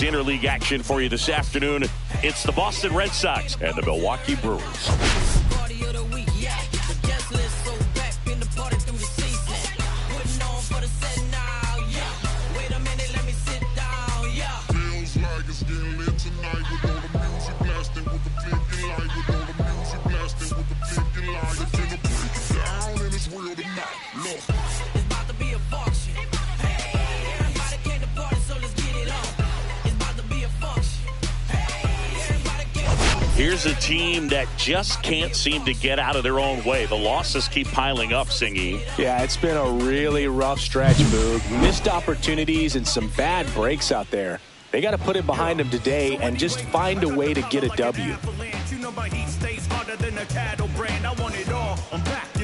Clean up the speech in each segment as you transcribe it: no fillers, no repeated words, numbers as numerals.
Interleague action for you this afternoon. It's the Boston Red Sox and the Milwaukee Brewers. Here's a team that just can't seem to get out of their own way. The losses keep piling up, Singy. Yeah, it's been a really rough stretch, Boog. Missed opportunities and some bad breaks out there. They got to put it behind them today and just find a way to get a W.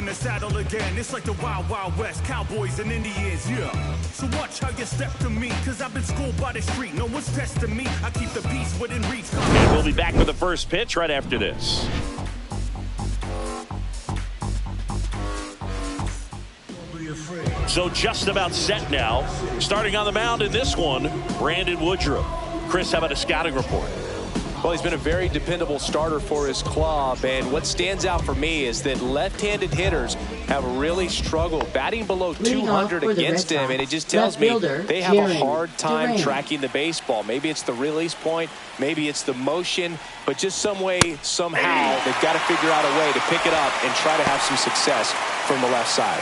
Saddle again, it's like the Wild Wild West, Cowboys and Indians, yeah. So watch how you step to me, cause I've been schooled by the street. No one's testing me, I keep the beast within reach. And we'll be back with the first pitch right after this. So just about set now. Starting on the mound in this one, Brandon Woodruff. Chris, how about a scouting report? Well, he's been a very dependable starter for his club, and what stands out for me is that left-handed hitters have really struggled batting below 200 against him, and it just tells me they have a hard time tracking the baseball. Maybe it's the release point, maybe it's the motion, but just some way, somehow, they've got to figure out a way to pick it up and try to have some success from the left side.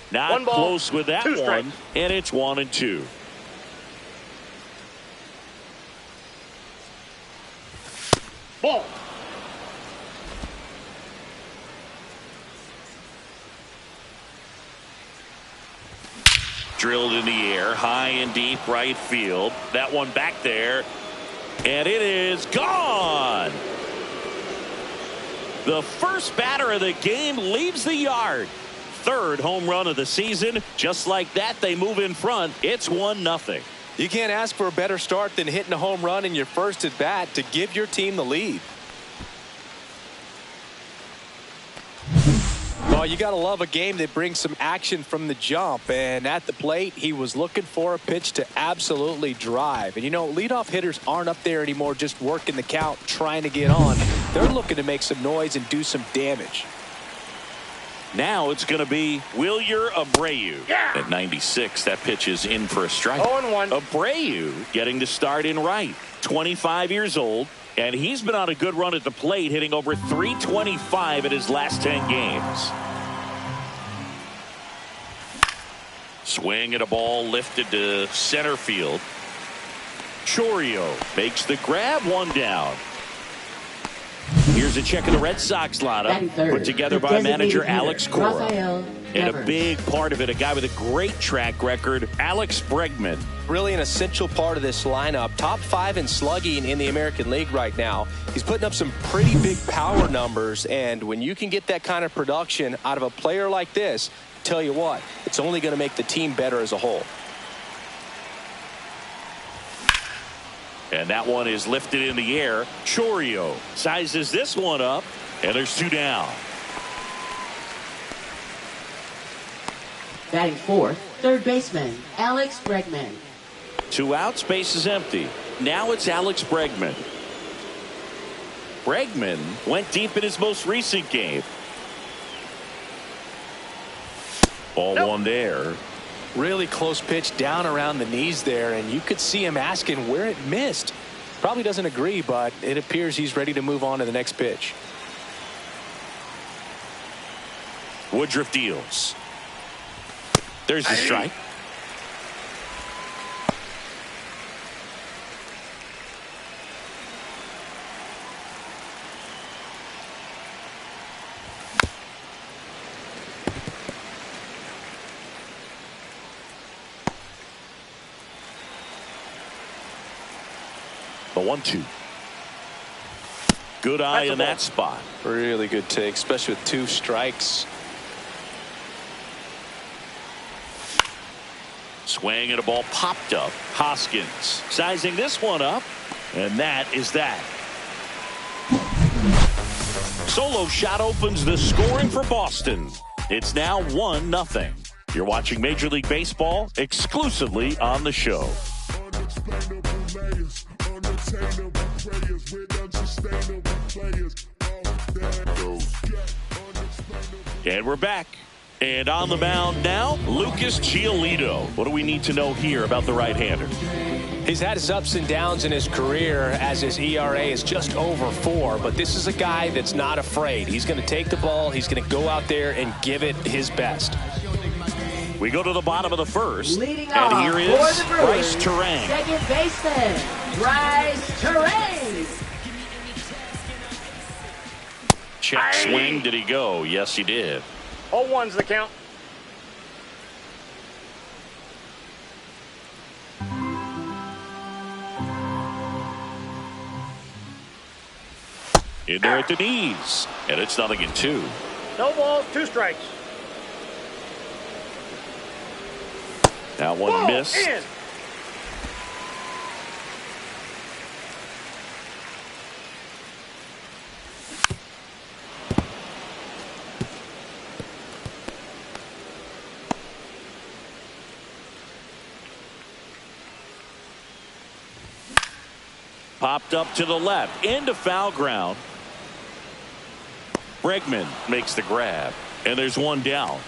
Not close with that one, and it's 1-2. Ball. Drilled in the air, high and deep right field. That one back there, and it is gone. The first batter of the game leaves the yard. Third home run of the season. Just like that, they move in front. It's 1-0. You can't ask for a better start than hitting a home run in your first at bat to give your team the lead. Well, you got to love a game that brings some action from the jump, and at the plate he was looking for a pitch to absolutely drive. And you know, leadoff hitters aren't up there anymore just working the count, trying to get on. They're looking to make some noise and do some damage. Now it's going to be Wilyer Abreu. At 96, that pitch is in for a strike. 0-1. Abreu getting the start in right. 25 years old, and he's been on a good run at the plate, hitting over .325 in his last 10 games. Swing at a ball lifted to center field. Chourio makes the grab, one down. Here's a check of the Red Sox lineup put together by manager Alex Cora. And a big part of it, a guy with a great track record, Alex Bregman. Really an essential part of this lineup. Top 5 in slugging in the American League right now. He's putting up some pretty big power numbers, and when you can get that kind of production out of a player like this, tell you what, it's only going to make the team better as a whole. And that one is lifted in the air. Chourio sizes this one up, and there's 2 down. Batting fourth, third baseman, Alex Bregman. 2 outs, base is empty. Now it's Alex Bregman. Bregman went deep in his most recent game. Ball one there. Really close pitch down around the knees there, and you could see him asking where it missed. Probably doesn't agree, but it appears he's ready to move on to the next pitch. Woodruff deals. There's the strike. The 1-2. Good eye in that spot. Really good take, especially with 2 strikes. Swing and a ball popped up. Hoskins sizing this one up, and that is that. Solo shot opens the scoring for Boston. It's now 1-0. You're watching Major League Baseball exclusively on the show. And we're back. And on the mound now, Lucas Giolito. What do we need to know here about the right-hander? He's had his ups and downs in his career as his ERA is just over 4. But this is a guy that's not afraid. He's going to take the ball. He's going to go out there and give it his best. We go to the bottom of the first. Leading and off here is for the Brewers, Bryce Terang. second baseman, Bryce Terang. Check swing. Did he go? Yes, he did. 0-1's the count. In there at the knees. And it's 0-2. No balls, 2 strikes. Now one Ball missed. in. Popped up to the left. Into foul ground. Bregman makes the grab. And there's one down.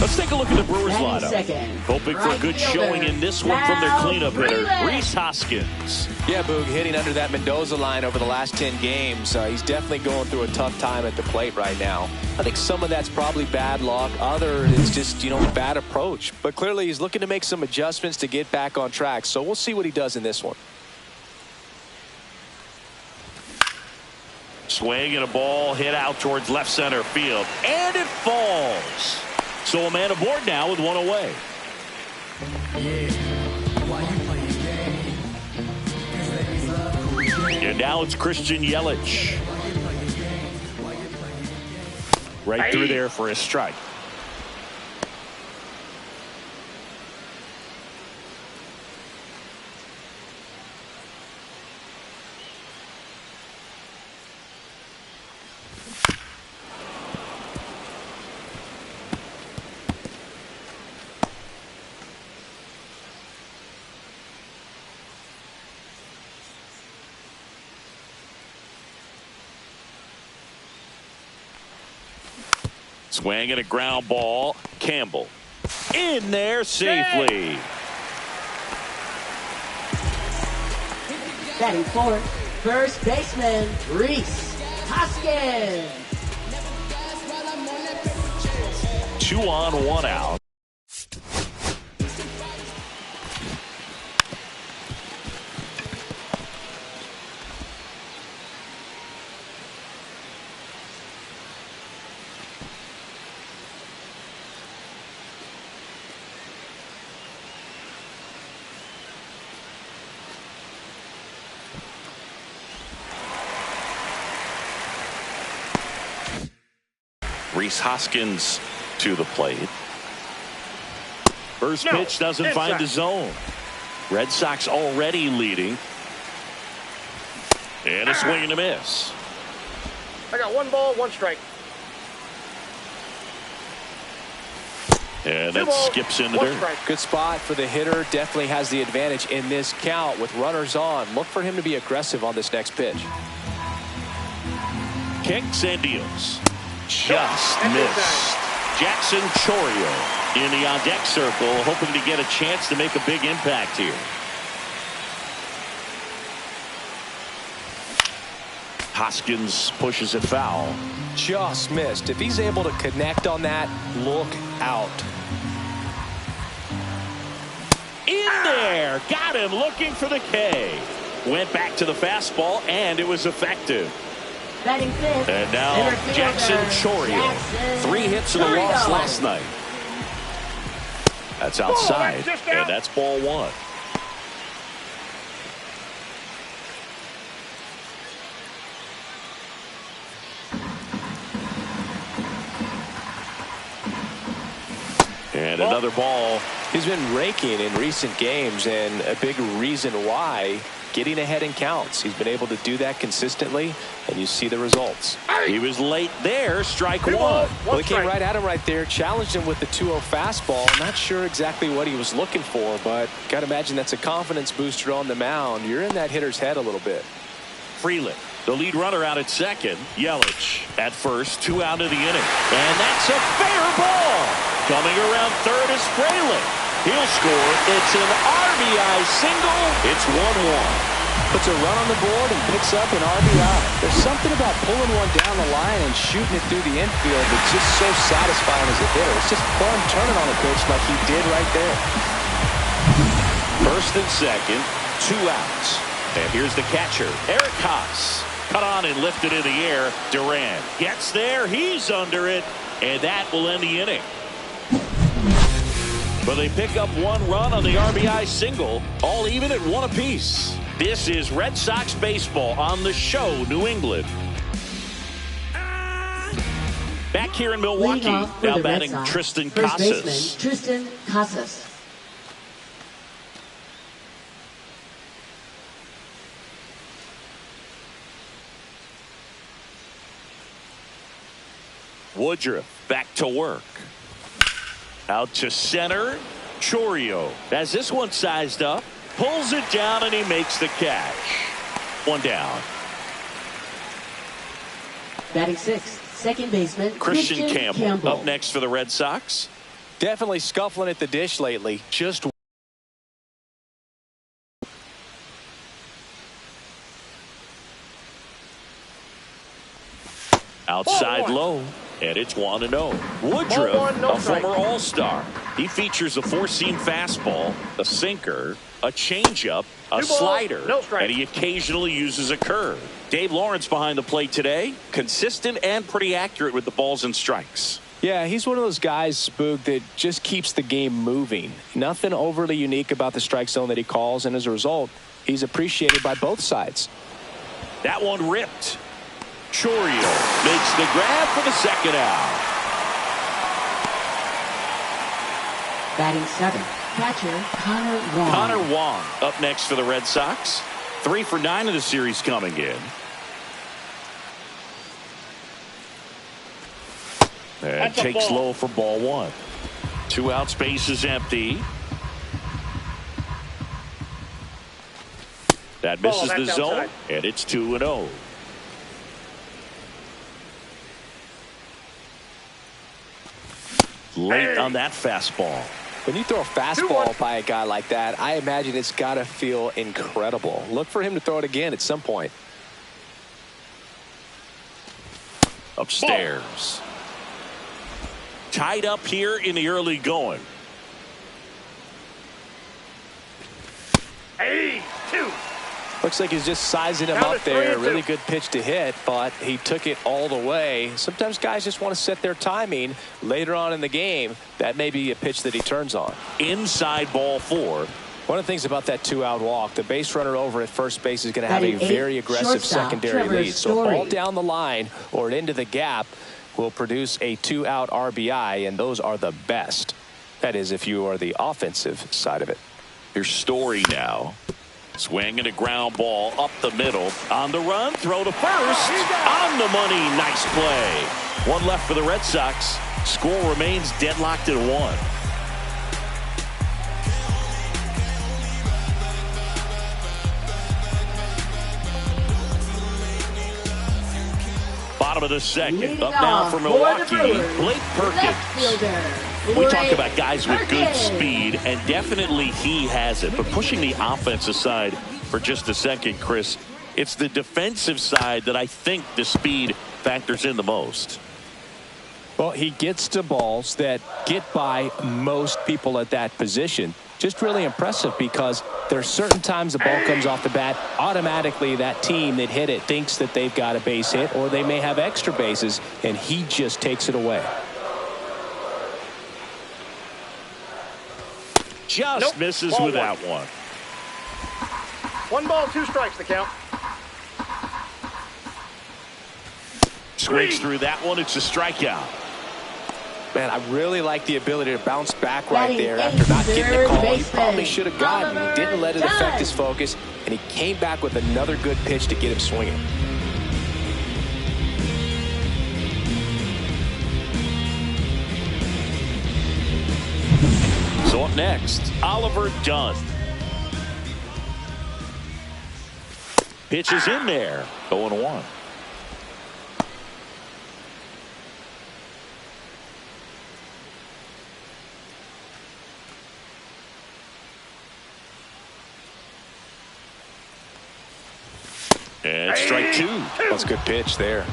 Let's take a look at the Brewers lineup. Hoping for a good showing in this one from their cleanup hitter, Rhys Hoskins. Yeah, Boog, hitting under that Mendoza line over the last 10 games. He's definitely going through a tough time at the plate right now. I think some of that's probably bad luck. Other, it's just, bad approach. But clearly he's looking to make some adjustments to get back on track. So we'll see what he does in this one. Swing and a ball hit out towards left center field. And it falls. So a man aboard now with one away. And now it's Christian Yelich. Right through there for a strike. Swing and a ground ball. Campbell in there safely. Batting fourth, first baseman, Rhys Hoskins. 2 on, 1 out. Rhys Hoskins to the plate. First pitch doesn't find the zone. Red Sox already leading. And a swing and a miss. I got 1 ball, 1 strike. And that skips into there. Good spot for the hitter. Definitely has the advantage in this count with runners on. Look for him to be aggressive on this next pitch. Kicks and deals. Just missed. Jackson Chourio in the on-deck circle, hoping to get a chance to make a big impact here. Hoskins pushes it foul. Just missed. If he's able to connect on that, look out. In there. Got him looking for the K. Went back to the fastball, and it was effective. Batting fifth, and now Jackson Chourio. 3 hits in a loss last night. That's outside, and that's ball 1. And another ball He's been raking in recent games, and a big reason why, getting ahead in counts. He's been able to do that consistently, and you see the results. He was late there. Strike one. Well, he came right at him right there, challenged him with the 2-0 fastball. Not sure exactly what he was looking for, but got to imagine that's a confidence booster on the mound. You're in that hitter's head a little bit. Freeland, the lead runner out at second. Yelich at first, 2 out of the inning. And that's a fair ball. Coming around third is Freeland. He'll score. It's an RBI single. It's 1-1. Puts a run on the board and picks up an RBI. There's something about pulling one down the line and shooting it through the infield that's just so satisfying as a hitter. It's just fun turning on a pitch like he did right there. First and second, 2 outs. And here's the catcher, Eric Haas. Cut on and lifted in the air. Duran gets there. He's under it. And that will end the inning. But they pick up 1 run on the RBI single, all even at 1 apiece. This is Red Sox baseball on the show, New England. Back here in Milwaukee, now batting Tristan Casas. Baseman, Tristan Casas. Woodruff back to work. Out to center. Chourio has this one sized up. Pulls it down and he makes the catch. 1 down. Batting 6th, second baseman Christian Campbell up next for the Red Sox. Definitely scuffling at the dish lately. Just outside low. And it's 1-0. Woodruff, a former All-Star. He features a 4-seam fastball, a sinker, a changeup, a slider, and he occasionally uses a curve. Dave Lawrence behind the plate today. Consistent and pretty accurate with the balls and strikes. Yeah, he's one of those guys, Spook, that just keeps the game moving. Nothing overly unique about the strike zone that he calls, and as a result, he's appreciated by both sides. That one ripped. Chourio makes the grab for the second out. Batting 7th, catcher Connor Wong. Connor Wong up next for the Red Sox. 3 for 9 of the series coming in. And takes low for ball 1. 2 out, space is empty. That misses the zone, and it's 2-0. Late on that fastball. When you throw a fastball by a guy like that, I imagine it's got to feel incredible. Look for him to throw it again at some point. Upstairs. Tied up here in the early going. 2. Looks like he's just sizing him up there. Really good pitch to hit, but he took it all the way. Sometimes guys just want to set their timing later on in the game. That may be a pitch that he turns on. Inside ball 4. One of the things about that 2-out walk, the base runner over at first base is going to have a very aggressive secondary lead. So a ball down the line or into the gap will produce a 2-out RBI, and those are the best. That is, if you are the offensive side of it. Here's Story now. Swinging a ground ball up the middle. On the run, throw to first. On the money, nice play. 1 left for the Red Sox. Score remains deadlocked at 1. Bottom of the second. Up now for Milwaukee, Blake Perkins. We talk about guys with good speed, and definitely he has it. But pushing the offense aside for just a second, Chris, it's the defensive side that I think the speed factors in the most. Well, he gets to balls that get by most people at that position. Just really impressive because there are certain times the ball comes off the bat, automatically that team that hit it thinks that they've got a base hit or they may have extra bases, and he just takes it away. Just misses ball with that 1. one. 1 ball, 2 strikes the count. Swings through that one. It's a strikeout. Man, I really like the ability to bounce back right there after not getting the call. He probably should have gotten it. He didn't let it affect his focus, and he came back with another good pitch to get him swinging. So up next, Oliver Dunn. Pitch is in there. 0-1. And strike two. That's a good pitch there.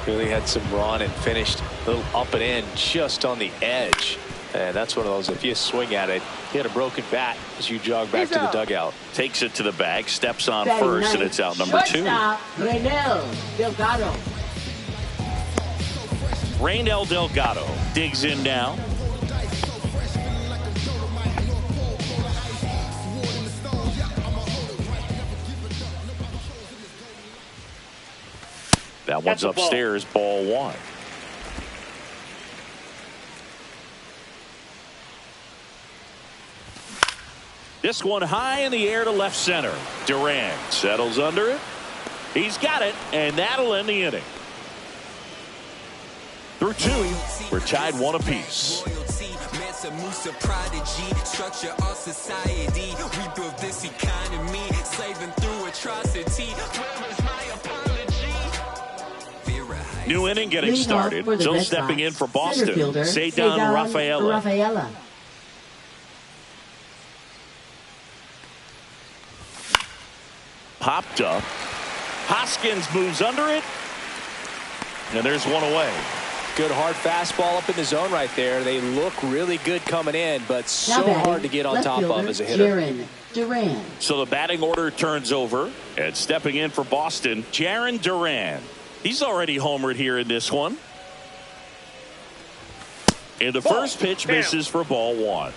Really had some run and finished a little up and in just on the edge. And that's one of those, if you swing at it, you had a broken bat as you jog back to the dugout. Takes it to the bag, steps on first, and it's out number two. Raynel Delgado digs in now. That one's upstairs, ball one. This one high in the air to left center. Duran settles under it. He's got it, and that'll end the inning. Through two, we're tied one apiece. New inning getting started. So stepping in for Boston, Cedar Rafaela. Popped up. Hoskins moves under it. And there's one away. Good hard fastball up in the zone right there. They look really good coming in, but so hard to get on top of as a hitter. Duran. So the batting order turns over. And stepping in for Boston, Jarren Duran. He's already homered here in this one. And the first pitch misses for ball one.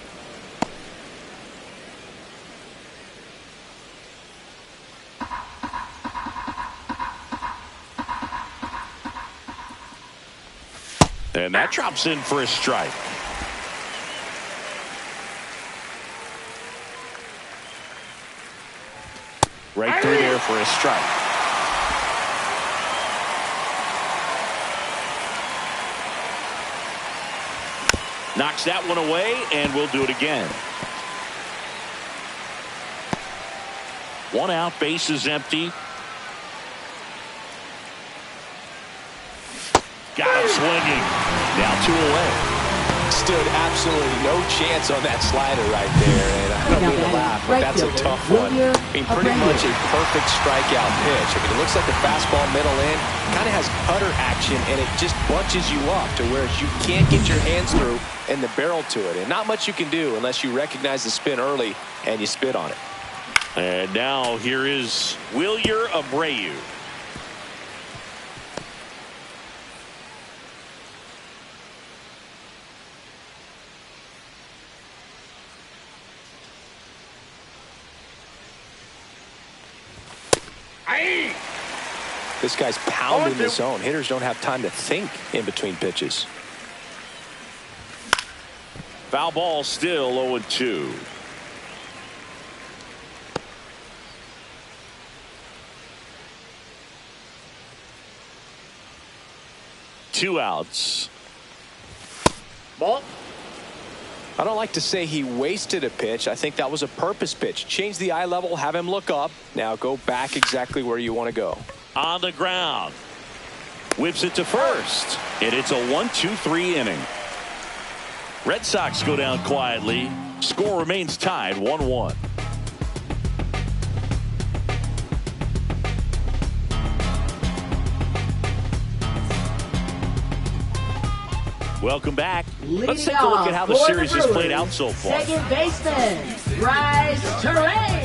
And that drops in for a strike. Right through there for a strike. Knocks that one away, and we'll do it again. One out, base is empty. Got him swinging. Now two away. Stood absolutely no chance on that slider right there. And I don't mean to laugh, but that's a tough one. I mean, pretty much a perfect strikeout pitch. I mean, it looks like the fastball middle in kind of has cutter action, and it just bunches you up to where you can't get your hands through and the barrel to it. And not much you can do unless you recognize the spin early and you spit on it. And now here is Wilyer Abreu. This guy's pounding the zone. Hitters don't have time to think in between pitches. Foul ball, still 0-2. Two outs. Ball. I don't like to say he wasted a pitch. I think that was a purpose pitch. Change the eye level, have him look up. Now go back exactly where you want to go. On the ground. Whips it to first. And it's a 1-2-3 inning. Red Sox go down quietly. Score remains tied 1-1. Welcome back. Let's take a look at how the series has played out so far. Second baseman, Rise Terrain.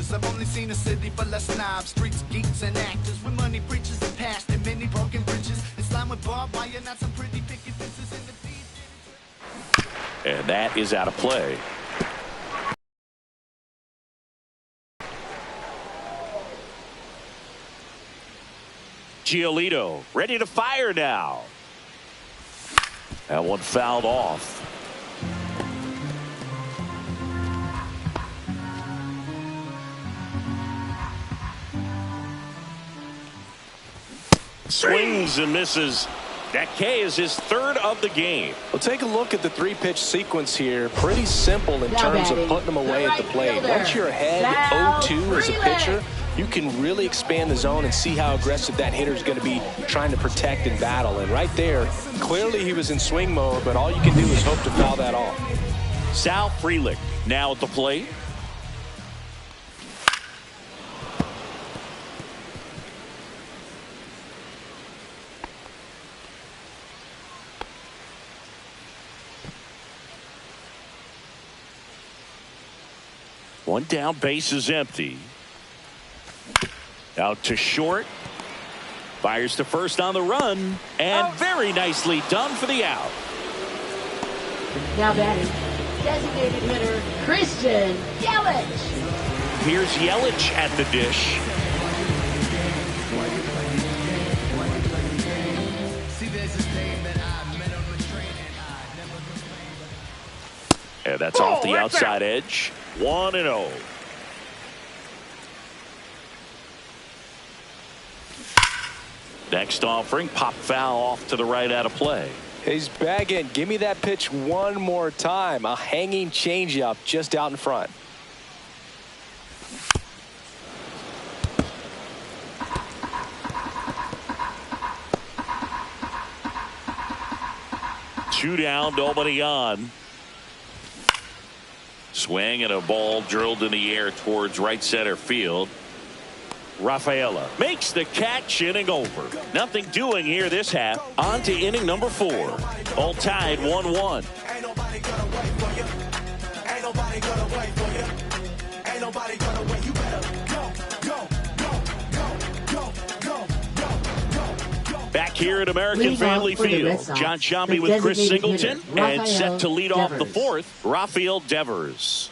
I've only seen a city for less snobs, streets, geeks, and actors with money breaches the past and many broken bridges. It's line with barbed wire, not some pretty picket fences in the deep. And that is out of play. Giolito ready to fire now. That one fouled off. Swings and misses. That K is his third of the game. Well, take a look at the three-pitch sequence here. Pretty simple in terms of putting them away at the plate. Once you're ahead 0-2 as a pitcher, you can really expand the zone and see how aggressive that hitter is going to be trying to protect and battle. And right there, clearly he was in swing mode, but all you can do is hope to foul that off. Sal Frelick now at the plate. One down, base is empty. Out to short. Fires to first on the run. And very nicely done for the out. Now batting, designated hitter Christian Yelich. Here's Yelich at the dish. And that's off the outside edge. 1-0. Next offering, pop foul off to the right out of play. He's bagging. Give me that pitch one more time. A hanging changeup just out in front. Two down, nobody on. Swing and a ball drilled in the air towards right center field. Rafaela makes the catch, inning over. Nothing doing here this half. On to inning number 4. All tied 1-1. Back here at American Family Field, John Shambi with Chris Singleton, and set to lead off the 4th, Rafael Devers.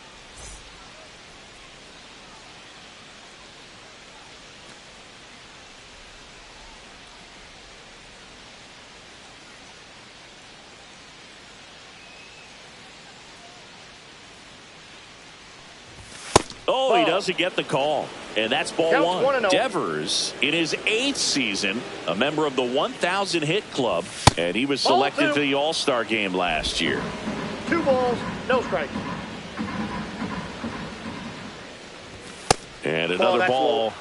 Oh, he doesn't get the call. And that's ball one. Devers, in his 8th season, a member of the 1,000 hit club, and he was selected to the All-Star game last year. 2 balls, no strikes. And another ball. Low.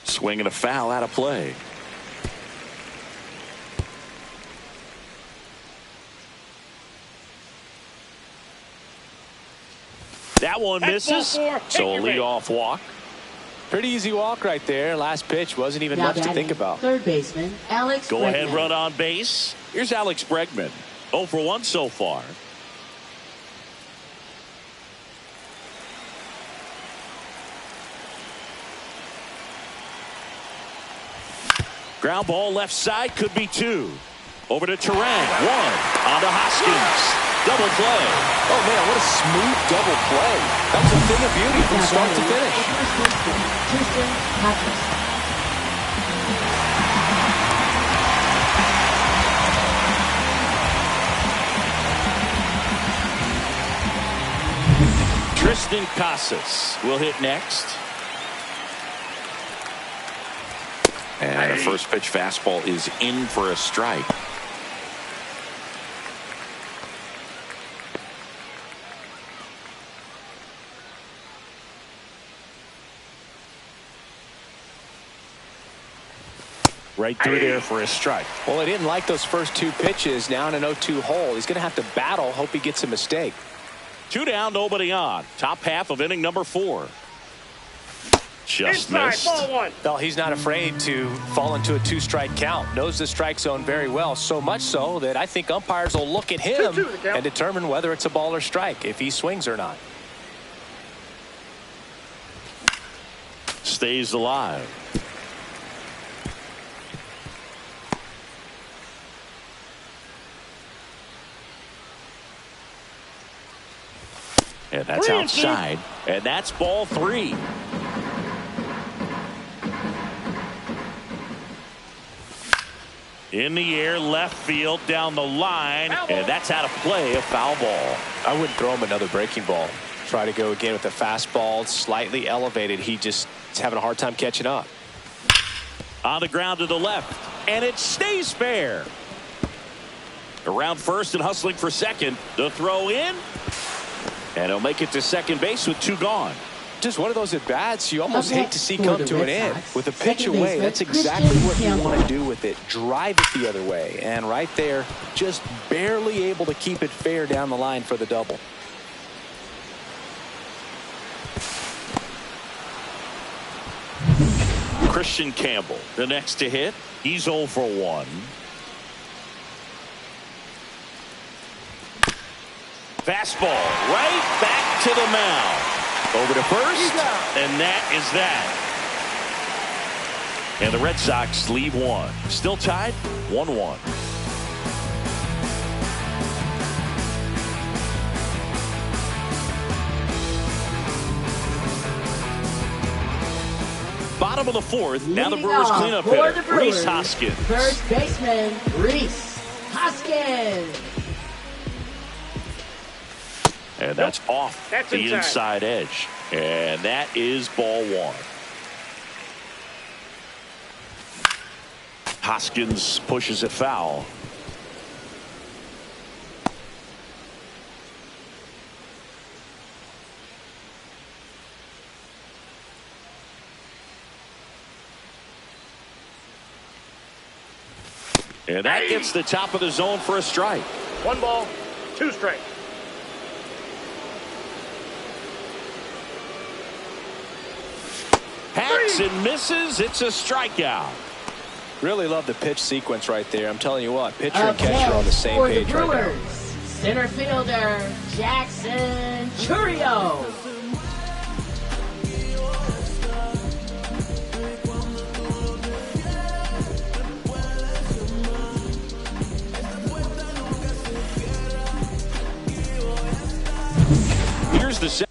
Swinging a foul out of play. That one misses. So a leadoff walk. Pretty easy walk right there. Last pitch wasn't even much to think about. Third baseman Alex Go Bregman. ahead, run on base. Here's Alex Bregman. 0 for 1 so far. Ground ball left side, could be 2. Over to Turan, 1. On to Hoskins. Double play. Oh, man, what a smooth double play. That was a thing of beauty from start to finish. Tristan Casas will hit next. And a first pitch fastball is in for a strike. Right through there for a strike. Well, he didn't like those first 2 pitches. Now in an 0-2 hole. He's going to have to battle. Hope he gets a mistake. 2 down, nobody on. Top half of inning number 4. Just Inside, missed. ball 1. Well, he's not afraid to fall into a 2-strike count. Knows the strike zone very well. So much so that I think umpires will look at him 2-2 and determine whether it's a ball or strike, if he swings or not. stays alive. And that's outside. And that's ball 3. In the air, left field, down the line. And that's out of play, a foul ball. I wouldn't throw him another breaking ball. Try to go again with the fastball, slightly elevated. He just is having a hard time catching up. On the ground to the left. And it stays fair. Around first and hustling for second. The throw in. And he'll make it to second base with 2 gone. Just one of those at-bats you almost hate to see come to an end. With a pitch Second away, baseman, that's exactly what you Campbell. want to do with it. Drive it the other way. And right there, just barely able to keep it fair down the line for the double. Christian Campbell, the next to hit. He's 0 for 1. Fastball right back to the mound. Over to first, and that is that. And the Red Sox leave 1. Still tied, 1-1. Bottom of the 4th. Now the Leading Brewers off cleanup for hitter, the Brewers, Rhys Hoskins. First baseman, Rhys Hoskins. And that's off That's the inside. inside edge. And that is ball 1. Hoskins pushes it foul. And that gets the top of the zone for a strike. 1 ball, 2 strikes. Hacks and misses. It's a strikeout. Really love the pitch sequence right there. I'm telling you what, pitcher and Up catcher are on the next same for the page right now. Brewers, center fielder, Jackson Chourio. Here's the set.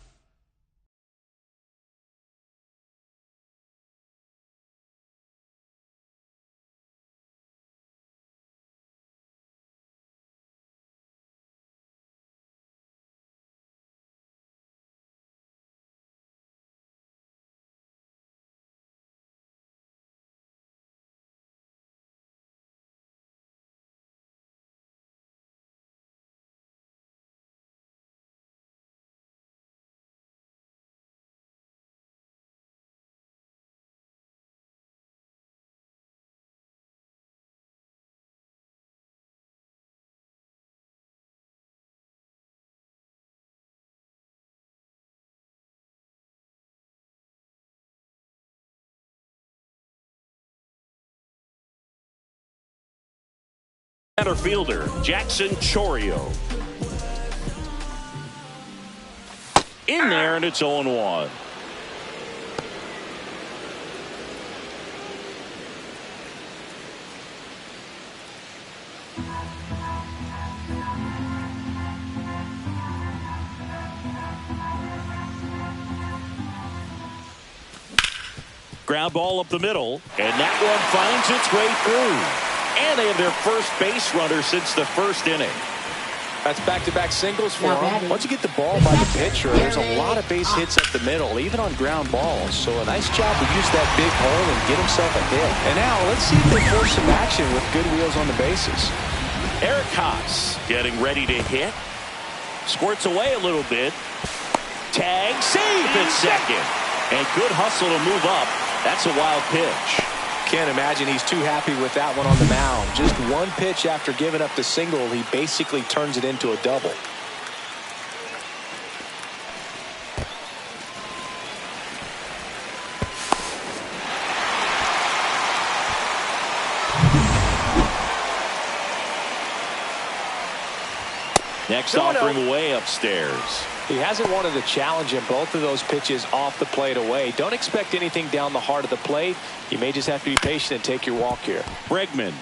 Center fielder, Jackson Chourio. In there, and it's 0-1. Ground ball up the middle, and that one finds its way through. And they have their first base runner since the first inning. That's back-to-back singles for Now him. batting. Once you get the ball by the pitcher, there's a lot of base hits up the middle, even on ground balls. So a nice job to use that big hole and get himself a hit. And now let's see if they force some action with good wheels on the bases. Eric Haas getting ready to hit. Squirts away a little bit. Tag, safe at second. And good hustle to move up. That's a wild pitch. Can't imagine he's too happy with that one on the mound. Just one pitch after giving up the single, he basically turns it into a double. Next offering way upstairs. He hasn't wanted to challenge him. Both of those pitches off the plate away. Don't expect anything down the heart of the plate. You may just have to be patient and take your walk here. Bregman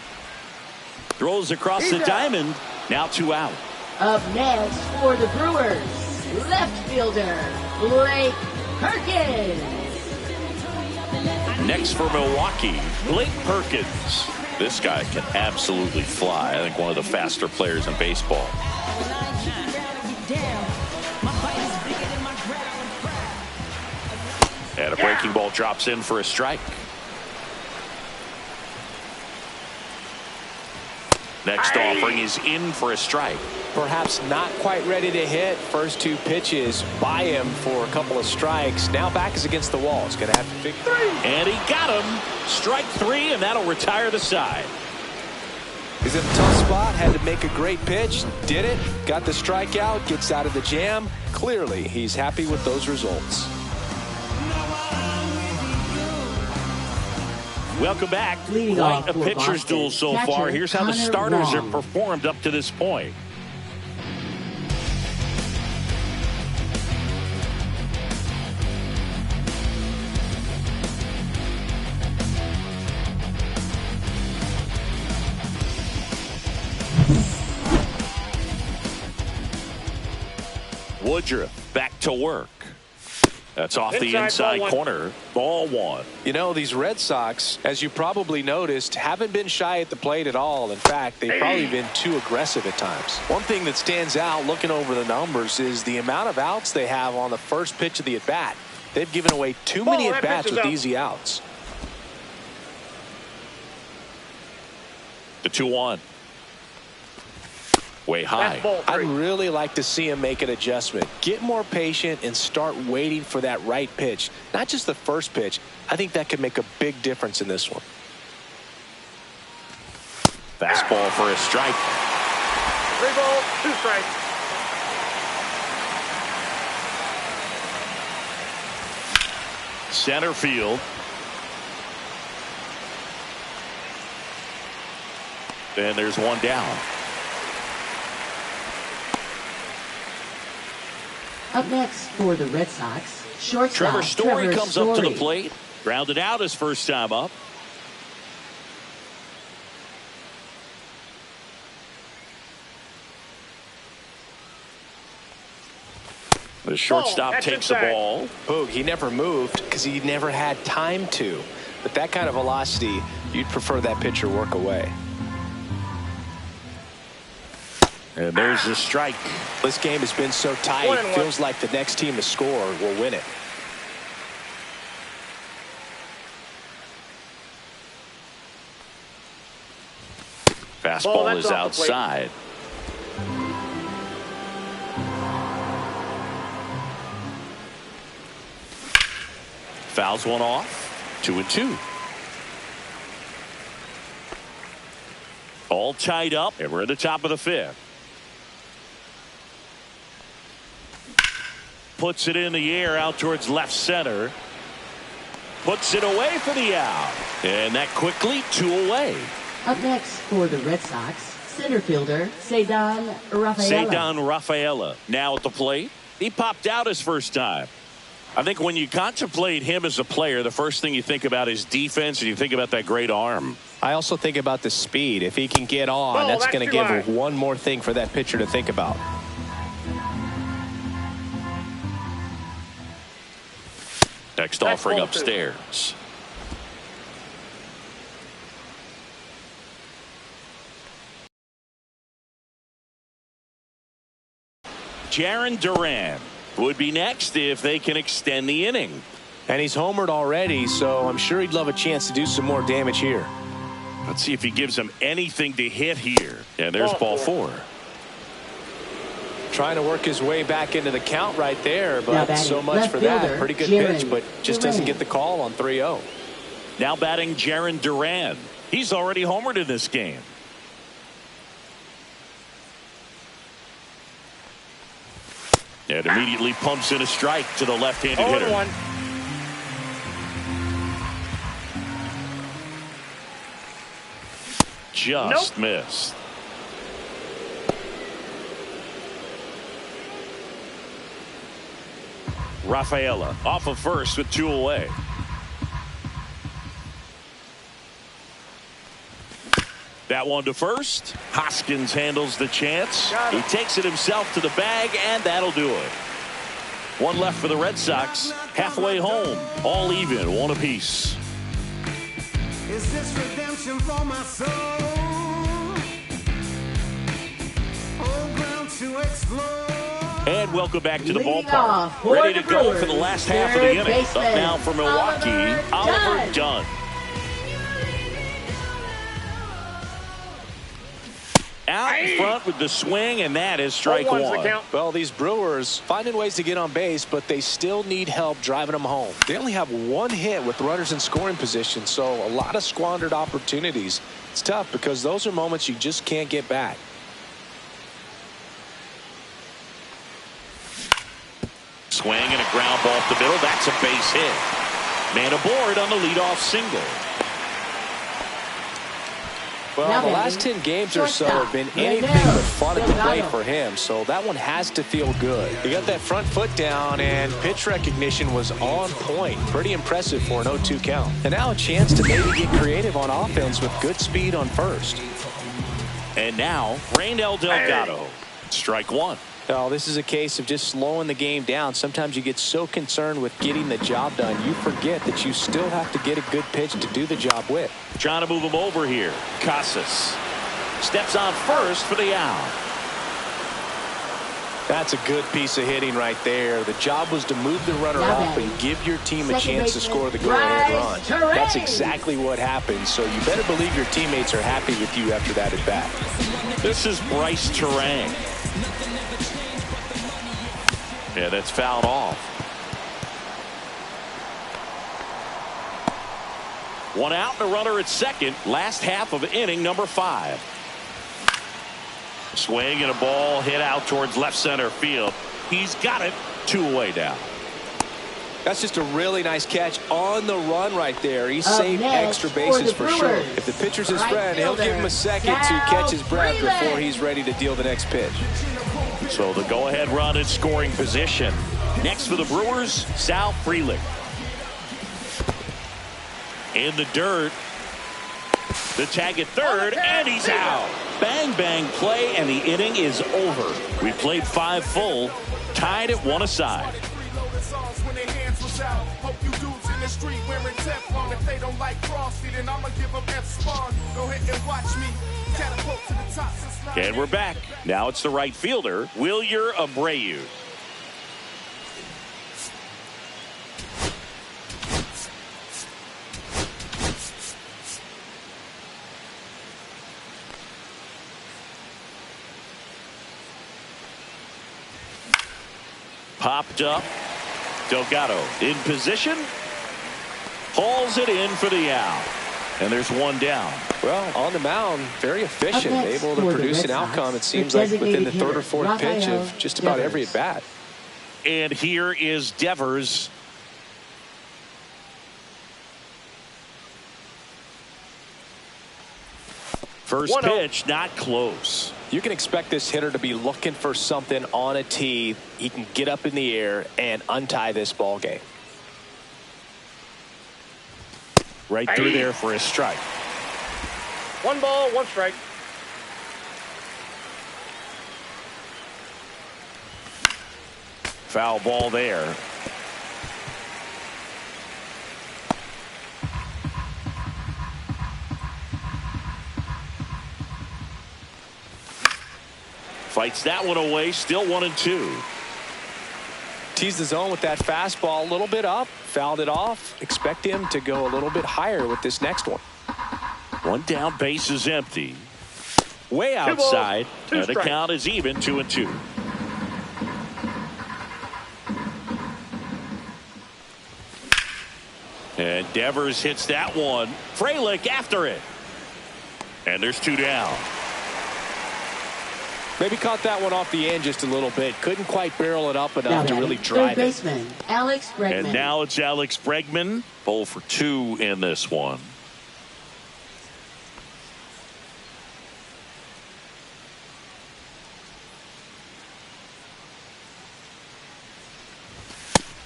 throws across the diamond. Now 2 out. Up next for the Brewers, left fielder, Blake Perkins. Next for Milwaukee, Blake Perkins. This guy can absolutely fly. I think one of the faster players in baseball. And a breaking ball drops in for a strike. Next offering is in for a strike. Perhaps not quite ready to hit. First 2 pitches by him for a couple of strikes. Now back is against the wall. He's going to have to figure 3. And he got him. Strike 3, and that'll retire the side. He's in a tough spot. Had to make a great pitch. Did it. Got the strikeout. Gets out of the jam. Clearly, he's happy with those results. Welcome back. Leading off Quite a for pitcher's Boston, duel so catcher far. Here's how the Connor starters Wong. have performed up to this point. Woodruff back to work. That's off the inside corner. Ball 1. You know, these Red Sox, as you probably noticed, haven't been shy at the plate at all. In fact, they've probably been too aggressive at times. One thing that stands out looking over the numbers is the amount of outs they have on the first pitch of the at-bat. They've given away too many at-bats with easy outs. The 2-1. Way high. I'd really like to see him make an adjustment. Get more patient and start waiting for that right pitch. Not just the first pitch. I think that could make a big difference in this one. Fastball for a strike. 3 balls, 2 strikes. Center field. And there's 1 down. Up next for the Red Sox, shortstop Trevor Story comes up to the Story. plate. Grounded out his first time up. The shortstop takes the ball. Boog, he never moved because he never had time to. But that kind of velocity, you'd prefer that pitcher work away. And there's the strike. This game has been so tight, it feels like the next team to score will win it. Fastball is outside. Fouls one off. 2-2. All tied up, and we're at the top of the 5th. Puts it in the air out towards left center. Puts it away for the out. And that quickly 2 away. Up next for the Red Sox, center fielder Ceddanne Rafaela. Ceddanne Rafaela now at the plate. He popped out his first time. I think when you contemplate him as a player, the first thing you think about is defense, and you think about that great arm. I also think about the speed. If he can get on, that's going to give one more thing for that pitcher to think about. Next offering upstairs. Jarren Duran would be next if they can extend the inning. And he's homered already, so I'm sure he'd love a chance to do some more damage here. Let's see if he gives them anything to hit here. And there's ball 4. Trying to work his way back into the count right there, but so much for that. Pretty good pitch, but just doesn't get the call on 3-0. Now batting Jarren Duran. He's already homered in this game. And immediately pumps in a strike to the left-handed hitter. 1. Just missed. Rafaela off of first with 2 away. That one to first. Hoskins handles the chance. He takes it himself to the bag, and that'll do it. One left for the Red Sox. Halfway home. All even. One apiece. Is this redemption for my soul? Old ground to explore. And welcome back to the Leading ballpark. off for Ready the to go Brewers, for the last half of the third inning. baseman, Up now for Milwaukee, Oliver Dunn. Dunn. Out in front with the swing, and that is strike 0-1's the one. count. Well, these Brewers finding ways to get on base, but they still need help driving them home. They only have 1 hit with runners in scoring position, so a lot of squandered opportunities. It's tough because those are moments you just can't get back. Swing and a ground ball up the middle. That's a base hit. Man aboard on the leadoff single. Well, the last 10 games or so have been anything but fun at the plate for him, so that one has to feel good. He got that front foot down, and pitch recognition was on point. Pretty impressive for an 0-2 count. And now a chance to maybe get creative on offense with good speed on first. And now, Raynel Delgado. Strike one. Oh, this is a case of just slowing the game down. Sometimes you get so concerned with getting the job done, you forget that you still have to get a good pitch to do the job with. Trying to move him over here. Casas steps on first for the out. That's a good piece of hitting right there. The job was to move the runner off and give your team a chance to score the go-ahead run. That's exactly what happened, so you better believe your teammates are happy with you after that at bat. This is Bryce Terang. Yeah, that's fouled off. One out and a runner at second. Last half of inning number 5. Swing and a ball hit out towards left center field. He's got it. 2 away now. That's just a really nice catch on the run right there. He saved extra bases for sure. If the pitcher's his friend, he'll give him a second to catch his breath before he's ready to deal the next pitch. So the go-ahead run in scoring position. Next for the Brewers, Sal Frelick. In the dirt. The tag at third, and he's out. Bang, bang play, and the inning is over. We played 5 full, tied at 1 aside. And we're back. Now it's the right fielder, Wilyer Abreu. Popped up. Delgado in position. Hauls it in for the out. And there's 1 down. Well, on the mound, very efficient, able to produce an outcome, it seems like, within the 3rd or 4th pitch of just about every at bat. And here is Devers. First pitch, not close. You can expect this hitter to be looking for something on a tee. He can get up in the air and untie this ball game. Right through there for a strike. 1 ball, 1 strike. Foul ball there. Fights that one away. Still 1-2. Teased the zone with that fastball a little bit up. Fouled it off. Expect him to go a little bit higher with this next one. 1 down, base is empty. Way outside. Two The count is even, 2-2. And Devers hits that one. Frelick after it. And there's 2 down. Maybe caught that one off the end just a little bit. Couldn't quite barrel it up enough to really drive third baseman, Alex Bregman. And now it's Alex Bregman. 0 for 2 in this one.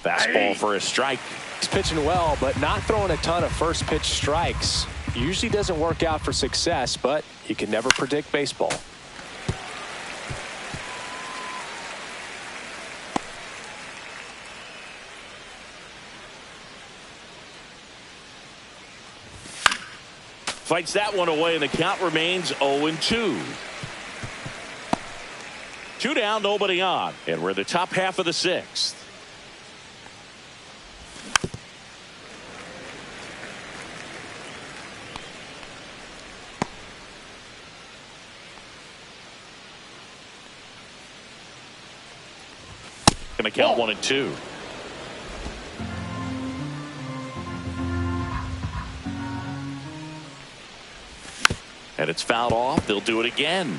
Fastball for a strike. He's pitching well, but not throwing a ton of first pitch strikes. Usually doesn't work out for success, but you can never predict baseball. Fights that one away, and the count remains 0-2. 2 down, nobody on, and we're in the top half of the 6th. Going to count 1-2. And it's fouled off. They'll do it again.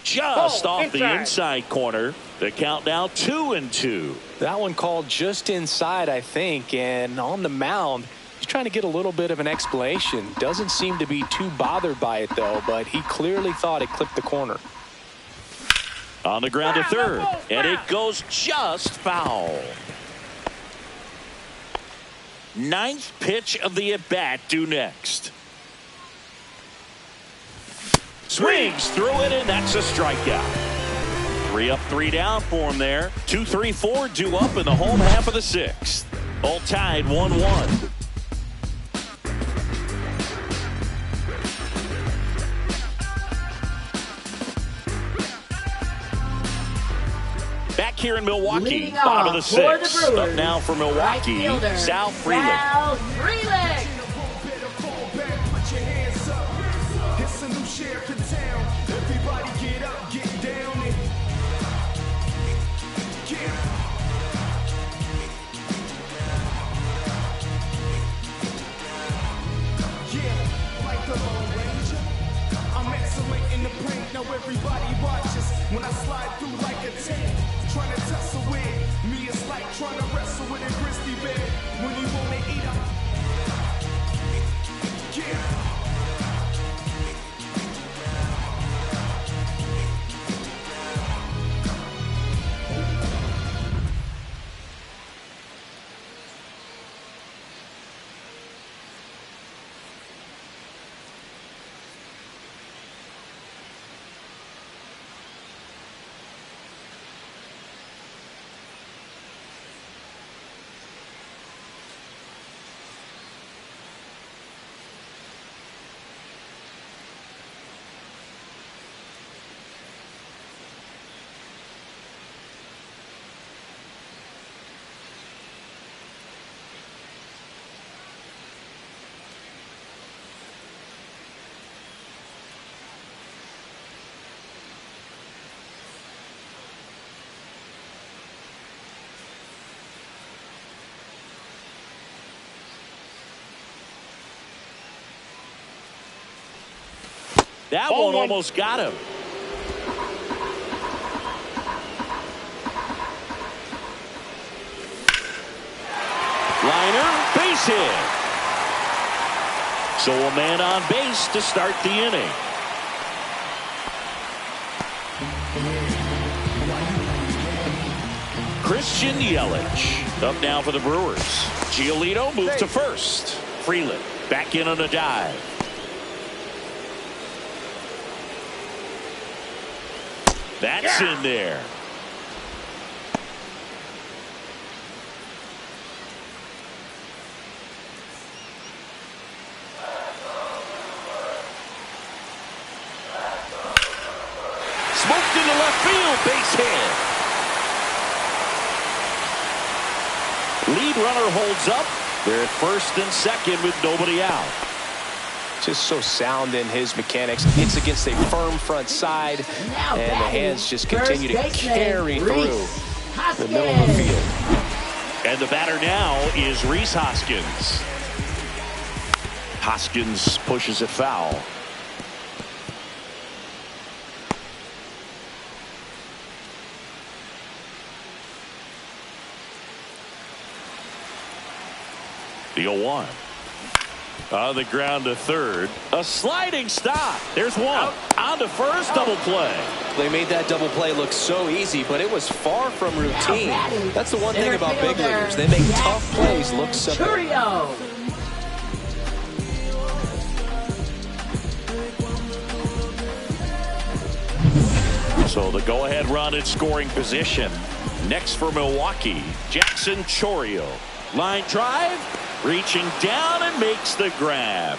Just off the inside corner. The count now 2-2. That one called just inside, I think, and on the mound, he's trying to get a little bit of an explanation. Doesn't seem to be too bothered by it, though, but he clearly thought it clipped the corner. On the ground to third, and it goes just foul. 9th pitch of the at-bat due next. Swings through it, and that's a strikeout. 3 up, 3 down for him there. 2, 3, 4 due up in the home half of the 6th. All tied 1-1. Back here in Milwaukee, bottom of the 6th. Up now for Milwaukee, Sal Frelick. Now everybody watches when I slide through like a tank, trying to tussle with me. It's like trying to wrestle with a grizzly bear when you wanna eat them. Yeah. That one almost got him. Liner, base hit. So a man on base to start the inning. Christian Yelich up now for the Brewers. Giolito moves to first. Freeland back in on a dive. That's in there. Smoked into left field, base hit. Lead runner holds up. They're at first and second with nobody out. Just so sound in his mechanics. Hits against a firm front side, and the hands just continue to carry through the middle of the field. And the batter now is Rhys Hoskins. Hoskins pushes it foul. The 0-1. On the ground to third. A sliding stop. There's one. On to first. Double play. They made that double play look so easy, but it was far from routine. That's the one thing about big leaguers. They make tough plays look simple. Churio. So the go-ahead run in scoring position. Next for Milwaukee, Jackson Chourio. Line drive, reaching down and makes the grab.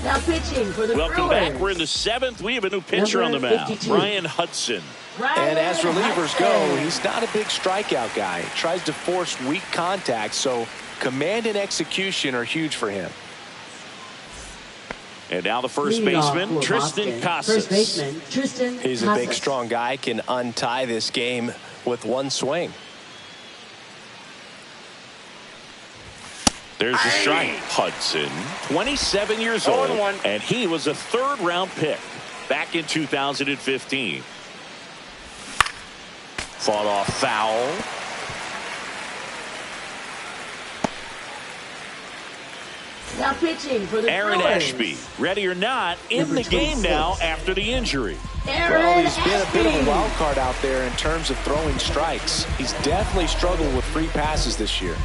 Now pitching for the Welcome Brewers. back. We're in the seventh. We have a new pitcher on the mound, 52. Ryan Hudson. And as relievers go, he's not a big strikeout guy. He tries to force weak contact, so command and execution are huge for him. And now the first Leading off baseman, for Tristan Boston. Casas. First baseman, Tristan He's a big, strong guy, can untie this game with one swing. There's a strike. Hudson, 27 years old, 0-1. and he was a third-round pick back in 2015. Fought off foul. Now pitching for the Aaron Brewers. Ashby, ready or not, in Number the game 26. now after the injury. Aaron Well, he's been a bit of Ashby. a wild card out there in terms of throwing strikes. He's definitely struggled with free passes this year.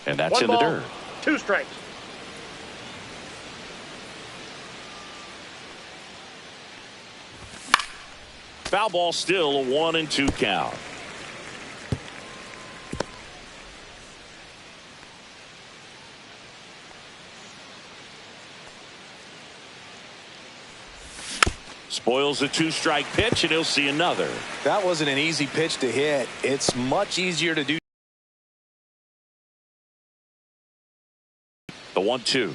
And that's One in the ball, dirt. 2 strikes. Foul ball, still a 1-2 count. Spoils a 2-strike pitch, and he'll see another. That wasn't an easy pitch to hit. It's much easier to do. The 1-2.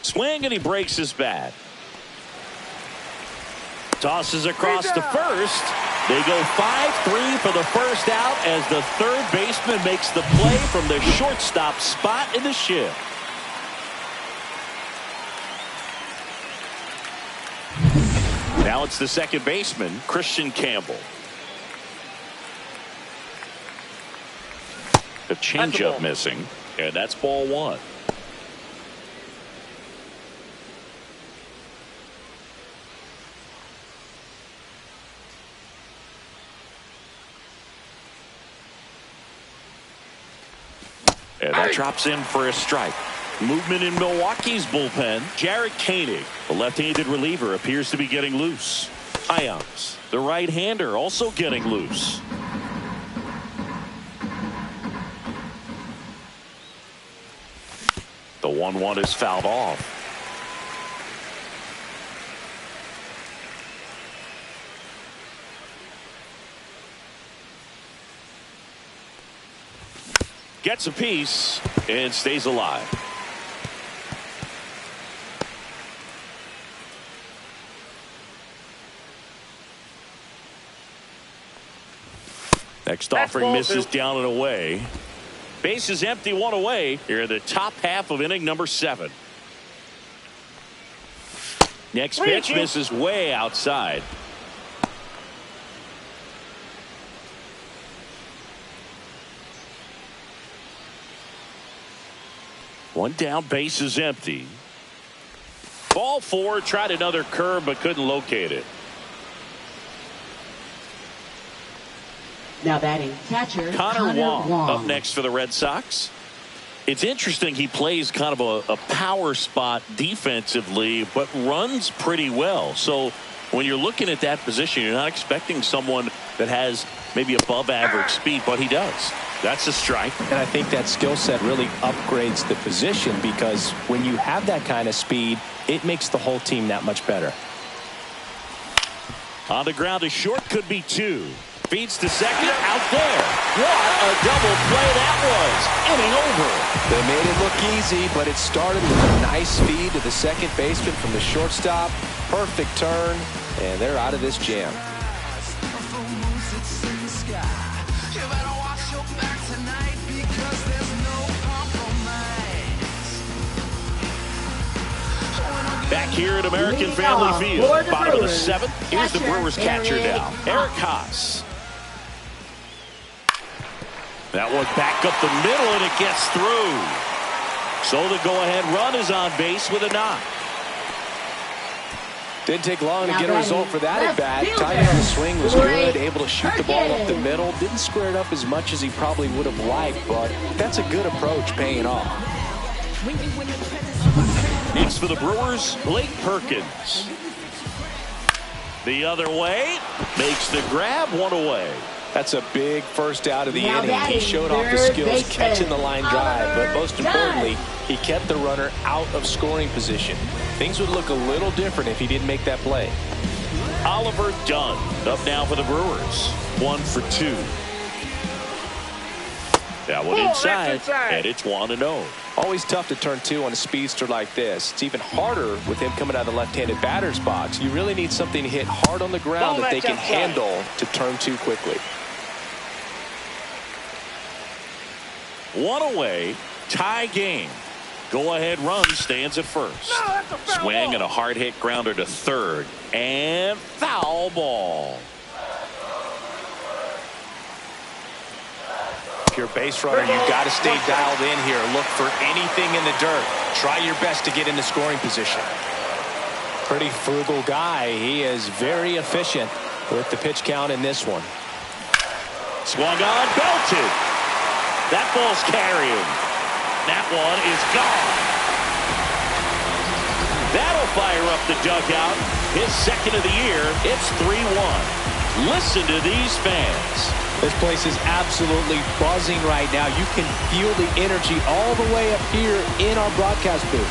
Swing, and he breaks his bat. Tosses across to first. They go 5-3 for the first out as the third baseman makes the play from the shortstop spot in the shift. Now it's the second baseman, Christian Campbell. The changeup missing, and that's ball 1. And that drops in for a strike. Movement in Milwaukee's bullpen. Jarrett Koenig, the left-handed reliever, appears to be getting loose. Ions, the right-hander, also getting loose. The 1-1 is fouled off. Gets a piece and stays alive. Next offering misses down and away. Base is empty, 1 away. Here in the top half of inning number 7. Next pitch misses way outside. One down, base is empty. Ball 4, tried another curve but couldn't locate it. Now batting catcher Connor Wong up next for the Red Sox. It's interesting, he plays kind of a power spot defensively, but runs pretty well. So when you're looking at that position, you're not expecting someone that has maybe above average speed, but he does. That's a strike. And I think that skill set really upgrades the position, because when you have that kind of speed, it makes the whole team that much better. On the ground, a short, could be 2. Feeds to second. Out there. What a double play that was. Inning over. They made it look easy, but it started with a nice feed to the second baseman from the shortstop. Perfect turn, and they're out of this jam. Back here at American Family Field, bottom of the seventh. Here's the Brewers catcher now, Eric Haas. That one back up the middle, and it gets through. So the go-ahead run is on base with a knock. Didn't take long to get a result for that at bat. Timing on the swing was good, able to shoot the ball up the middle. Didn't square it up as much as he probably would have liked, but that's a good approach, paying off. Next for the Brewers, Blake Perkins. The other way, makes the grab, one away. That's a big first out of the inning. He showed off the skills catching the line drive, but most importantly, he kept the runner out of scoring position. Things would look a little different if he didn't make that play. Oliver Dunn up now for the Brewers. 1 for 2. That one inside, and it's 1-0. Always tough to turn 2 on a speedster like this. It's even harder with him coming out of the left-handed batter's box. You really need something to hit hard on the ground that they can handle to turn 2 quickly. 1 away, tie game. Go-ahead run stands at first. Swing and a hard hit grounder to third, and foul ball. If you're a base runner, you've got to stay dialed in here. Look for anything in the dirt. Try your best to get into scoring position. Pretty frugal guy. He is very efficient with the pitch count in this one. Swung on, belted. That ball's carrying. That one is gone. That'll fire up the dugout. His second of the year. It's 3-1. Listen to these fans. This place is absolutely buzzing right now. You can feel the energy all the way up here in our broadcast booth.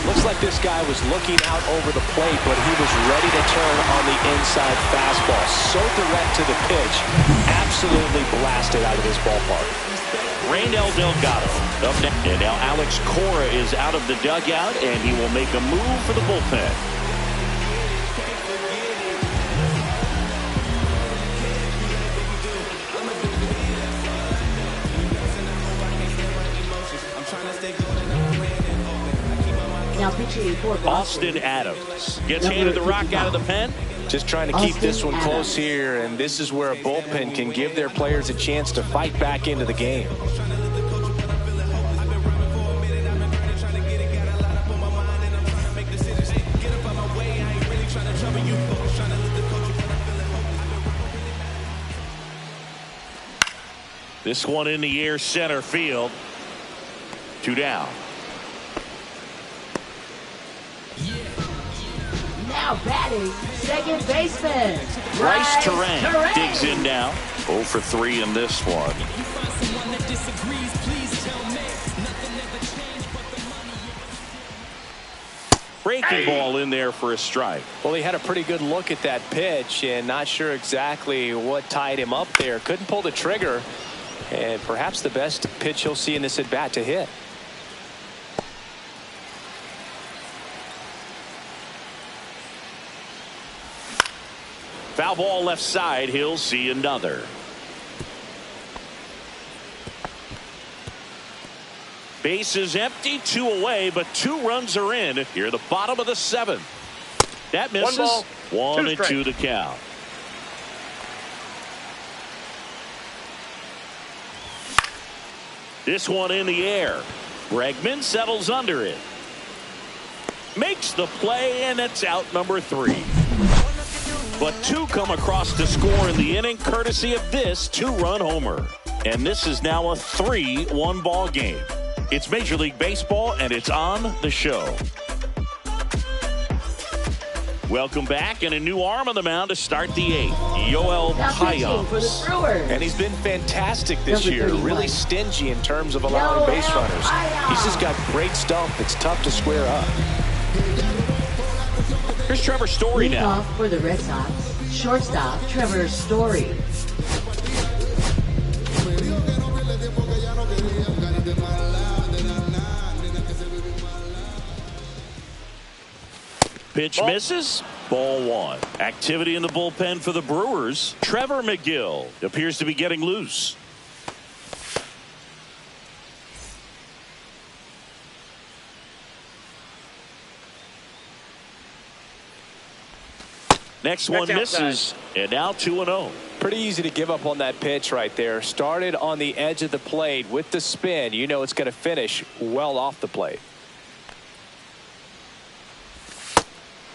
Looks like this guy was looking out over the plate, but he was ready to turn on the inside fastball. So direct to the pitch. Absolutely blasted out of this ballpark. Raynel Delgado up next. And now Alex Cora is out of the dugout, and he will make a move for the bullpen. Now pitching for Austin Adams gets handed the rock out of the pen. Just trying to keep this one close here, and this is where a bullpen can give their players a chance to fight back into the game. This one in the air, center field. 2 down. Now batting, second baseman, Bryce Terang digs in now. 0 for 3 in this one. Breaking ball in there for a strike. Well, he had a pretty good look at that pitch and not sure exactly what tied him up there. Couldn't pull the trigger, and perhaps the best pitch he'll see in this at bat to hit. Foul ball left side. He'll see another. Base is empty, 2 away, but 2 runs are in here at the bottom of the 7th. That misses. 1 ball, 1 and 2 the count. This one in the air. Bregman settles under it. Makes the play, and it's out number 3. But 2 come across to score in the inning, courtesy of this 2-run homer. And this is now a 3-1 ball game. It's Major League Baseball, and it's on the show. Welcome back, and a new arm on the mound to start the 8th. Yoel Payamps. And he's been fantastic this year. Really stingy in terms of allowing base runners. He's just got great stuff that's tough to square up. Here's Trevor Story now. Off for the Red Sox. Shortstop Trevor Story. Pitch misses. Ball 1. Activity in the bullpen for the Brewers. Trevor McGill appears to be getting loose. Next one misses, and now 2-0. Pretty easy to give up on that pitch right there. Started on the edge of the plate with the spin. You know it's going to finish well off the plate.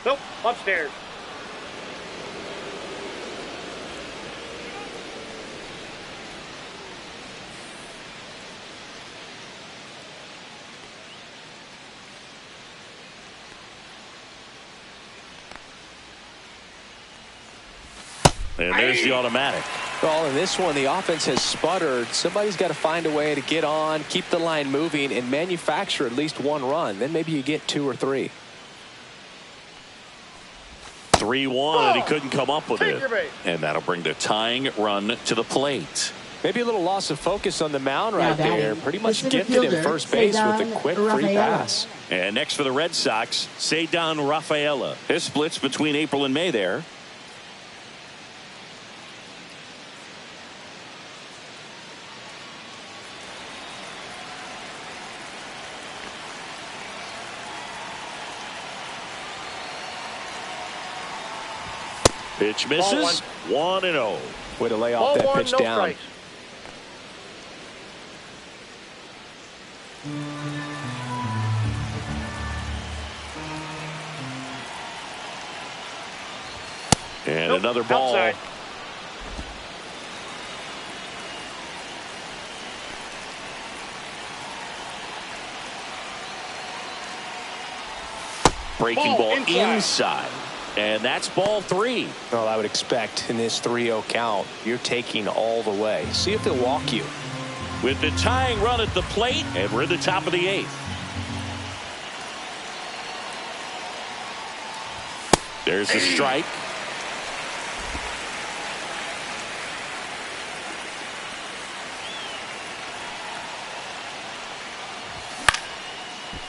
Nope, upstairs. And there's the automatic. Well, in this one, the offense has sputtered. Somebody's got to find a way to get on, keep the line moving, and manufacture at least one run. Then maybe you get 2 or 3. 3-1, and he couldn't come up with it. And that'll bring the tying run to the plate. Maybe a little loss of focus on the mound right there. Pretty much gifted him first base with a quick free pass. And next for the Red Sox, Ceddanne Rafaela. This splits between April and May there. Pitch misses. 1-0. Way to lay off that pitch down. Strike. And another ball. Outside. Breaking ball inside. And that's ball 3. Well, I would expect in this 3-0 count, you're taking all the way. See if they'll walk you. With the tying run at the plate, and we're at the top of the 8th. There's the strike.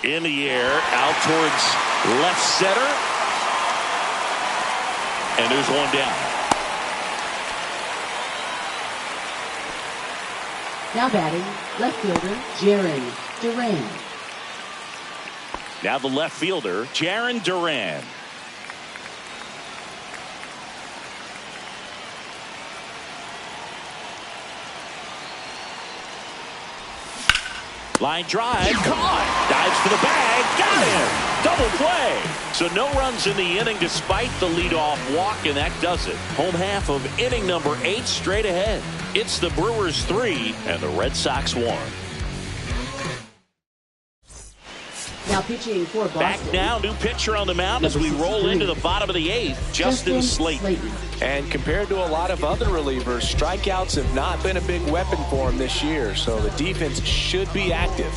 In the air, out towards left center. And there's one down. Now batting, left fielder Jarren Duran. Now the left fielder, Jarren Duran. Line drive, caught, dives for the bag, got him. Double play. So no runs in the inning despite the leadoff walk, and that does it. Home half of inning number 8 straight ahead. It's the Brewers 3 and the Red Sox 1. Now pitching for Boston. Back now, new pitcher on the mound as we roll into the bottom of the 8th, Justin Slayton. And compared to a lot of other relievers, strikeouts have not been a big weapon for him this year, so the defense should be active.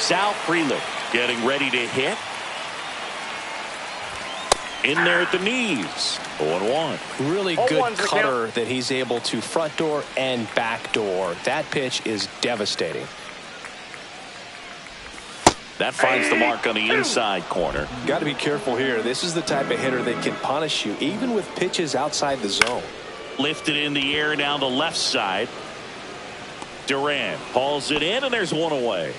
Sal Frelick getting ready to hit. In there at the knees. 0-1. Really good cutter that he's able to front door and back door. That pitch is devastating. That finds the mark on the inside corner. Got to be careful here. This is the type of hitter that can punish you even with pitches outside the zone. Lifted in the air down the left side. Duran hauls it in, and there's one away.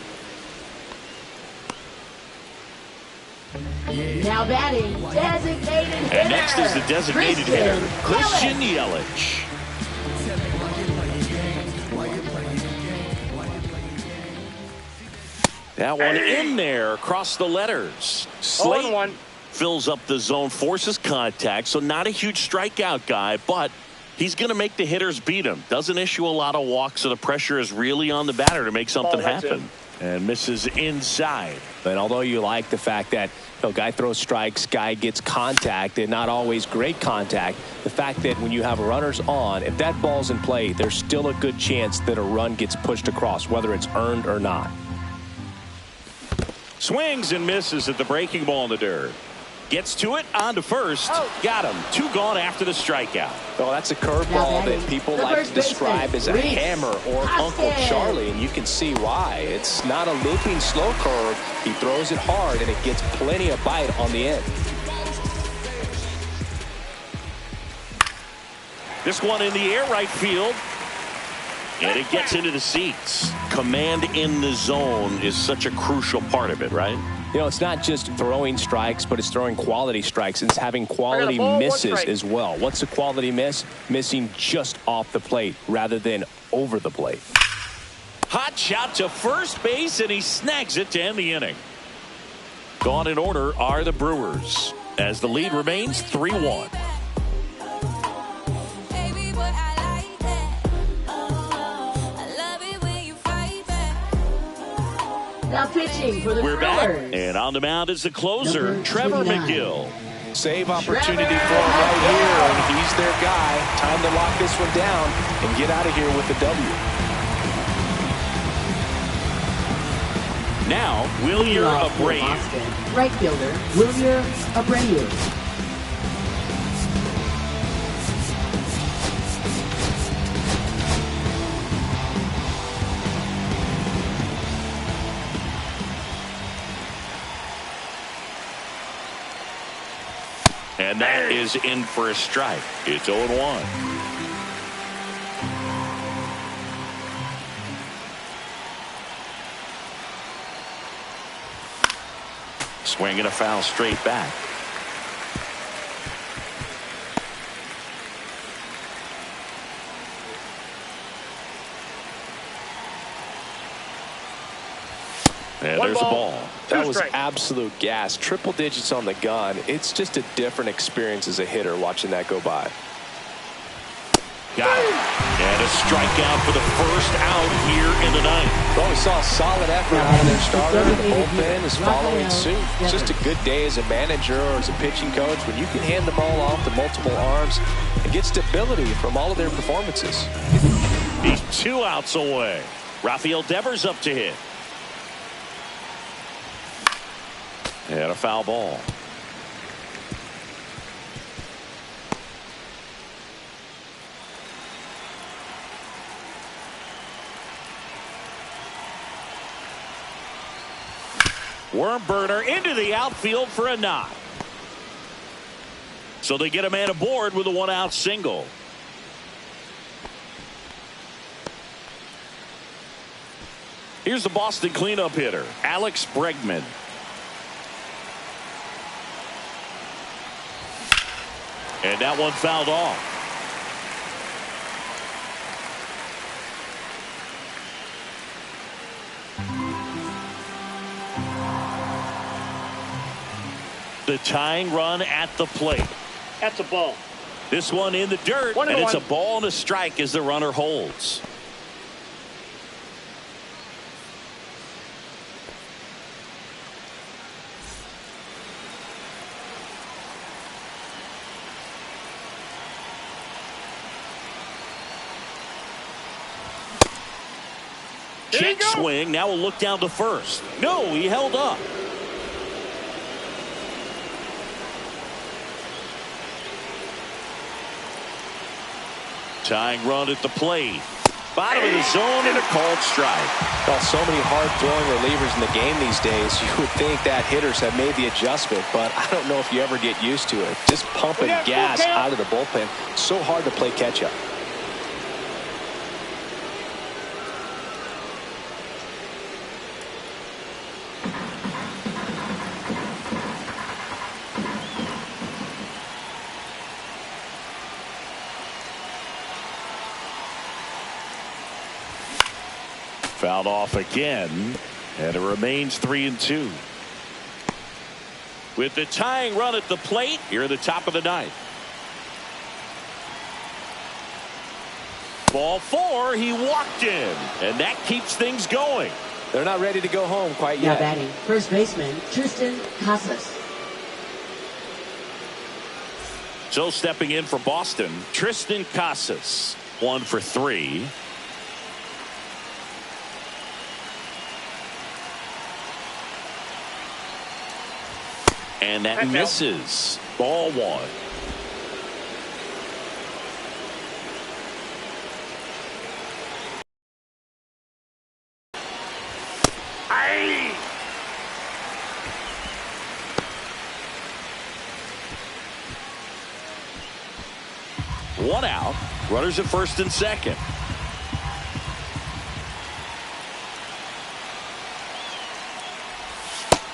Now batting, designated hitter. And next is the designated hitter, Christian Yelich. That one in there across the letters. Slate fills up the zone, forces contact, so not a huge strikeout guy, but he's going to make the hitters beat him. Doesn't issue a lot of walks, so the pressure is really on the batter to make something happen. And misses inside. But although you like the fact that guy throws strikes, guy gets contact, and not always great contact, the fact that when you have runners on, if that ball's in play, there's still a good chance that a run gets pushed across, whether it's earned or not. Swings and misses at the breaking ball in the dirt. Gets to it, on to first. Got him. 2 gone after the strikeout. Well, that's a curveball that people like to describe as a hammer or Uncle Charlie, and you can see why. It's not a looping slow curve. He throws it hard, and it gets plenty of bite on the end. This one in the air right field. And it gets into the seats. Command in the zone is such a crucial part of it, right? It's not just throwing strikes, but it's throwing quality strikes. It's having quality misses as well. What's a quality miss? Missing just off the plate rather than over the plate. Hot shot to first base, and he snags it to end the inning. Gone in order are the Brewers, as the lead remains 3-1. Now pitching for the We're Brewers. back, and on the mound is the closer, Trevor McGill. Save opportunity for him right here, and he's their guy. Time to lock this one down and get out of here with the W. Now, Wilyer Abreu. Right fielder, Wilyer Abreu. And that is in for a strike. It's 0-1. Swinging a foul straight back. And there's a ball. That was absolute gas. Triple digits on the gun. It's just a different experience as a hitter watching that go by. Got it. And a strikeout for the first out here in the ninth. Well, we saw a solid effort out of their starter. The bullpen is following suit. It's just a good day as a manager or as a pitching coach when you can hand the ball off to multiple arms and get stability from all of their performances. He's 2 outs away. Rafael Devers up to hit. And a foul ball. Worm burner into the outfield for a knock. So they get a man aboard with a 1-out single. Here's the Boston cleanup hitter, Alex Bregman. And that one fouled off. The tying run at the plate. That's a ball. This one in the dirt, and it's a ball and a strike as the runner holds. Check swing. Now we'll look down to first. No, he held up. Tying run at the plate. Bottom of the zone and a called strike. Well, so many hard-throwing relievers in the game these days, you would think that hitters have made the adjustment, but I don't know if you ever get used to it. Just pumping gas out of the bullpen. So hard to play catch-up. Fouled off again. And it remains 3-2. With the tying run at the plate here at the top of the ninth. Ball 4, he walked in, and that keeps things going. They're not ready to go home quite yet. Now batting, first baseman Tristan Casas. So stepping in for Boston, Tristan Casas, 1 for 3. And that misses. Ball 1. One out. Runners at first and second.